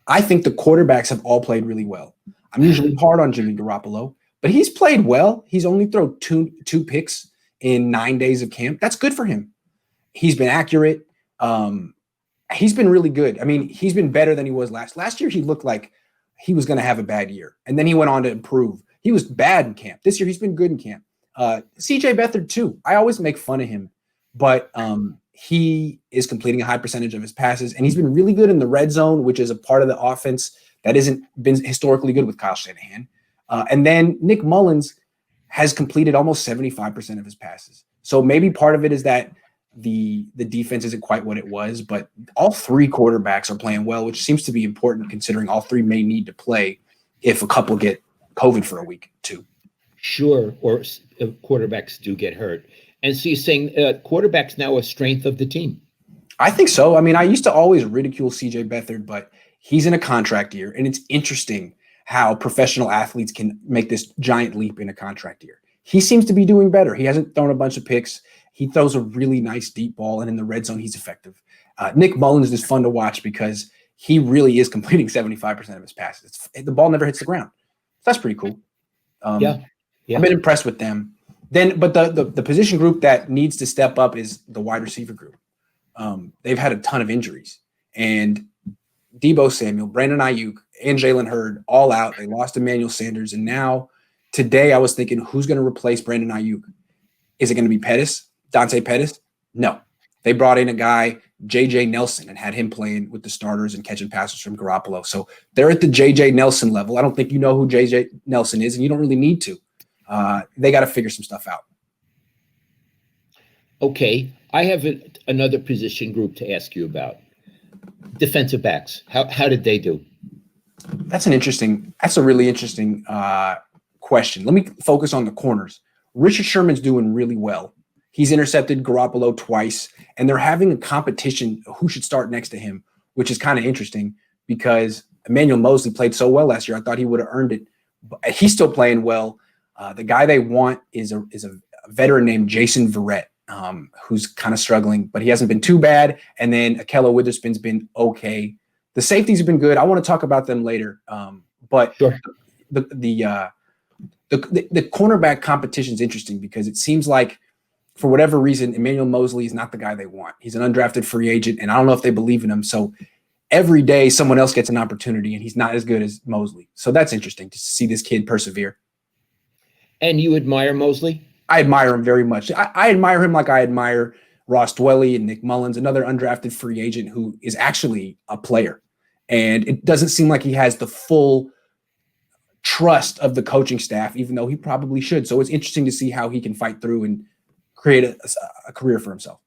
I think the quarterbacks have all played really well. I'm usually hard on Jimmy Garoppolo, but he's played well. He's only thrown two picks in 9 days of camp. That's good for him. He's been accurate. He's been really good. I mean, he's been better than he was last year. He looked like he was going to have a bad year, and then he went on to improve. He was bad in camp. This year, he's been good in camp. CJ Beathard too. I always make fun of him, but he is completing a high percentage of his passes, and he's been really good in the red zone, which is a part of the offense that isn't been historically good with Kyle Shanahan. And then Nick Mullins has completed almost 75% of his passes. So maybe part of it is that the defense isn't quite what it was, but all three quarterbacks are playing well, which seems to be important considering all three may need to play if a couple get COVID for a week too. Sure, or quarterbacks do get hurt. And so you're saying quarterback's now a strength of the team? I think so. I mean, I used to always ridicule CJ Beathard, but he's in a contract year, and it's interesting how professional athletes can make this giant leap in a contract year. He seems to be doing better. He hasn't thrown a bunch of picks. He throws a really nice deep ball, and in the red zone, he's effective. Nick Mullins is fun to watch because he really is completing 75% of his passes. The ball never hits the ground. That's pretty cool. Yeah. I've been impressed with them. But the position group that needs to step up is the wide receiver group. They've had a ton of injuries, and Deebo Samuel, Brandon Ayuk, and Jalen Hurd all out. They lost Emmanuel Sanders, and now today I was thinking, who's going to replace Brandon Ayuk? Is it going to be Pettis? Dante Pettis? No. They brought in a guy, J.J. Nelson, and had him playing with the starters and catching passes from Garoppolo. So they're at the J.J. Nelson level. I don't think you know who J.J. Nelson is, and you don't really need to. They got to figure some stuff out. Okay. I have another position group to ask you about. Defensive backs. How did they do? That's a really interesting question. Let me focus on the corners. Richard Sherman's doing really well. He's intercepted Garoppolo twice, and they're having a competition who should start next to him, which is kind of interesting because Emmanuel Mosley played so well last year. I thought he would have earned it. But he's still playing well. The guy they want is a veteran named Jason Verrett, who's kind of struggling, but he hasn't been too bad. And then Ahkello Witherspoon's been okay. The safeties have been good. I want to talk about them later. But sure. The cornerback competition is interesting because it seems like for whatever reason, Emmanuel Mosley is not the guy they want. He's an undrafted free agent, and I don't know if they believe in him. So every day someone else gets an opportunity, and he's not as good as Mosley. So that's interesting to see this kid persevere. And you admire Mosley? I admire him very much. I admire him like I admire Ross Dwelley and Nick Mullins, another undrafted free agent who is actually a player. And it doesn't seem like he has the full trust of the coaching staff, even though he probably should. So it's interesting to see how he can fight through and create a career for himself.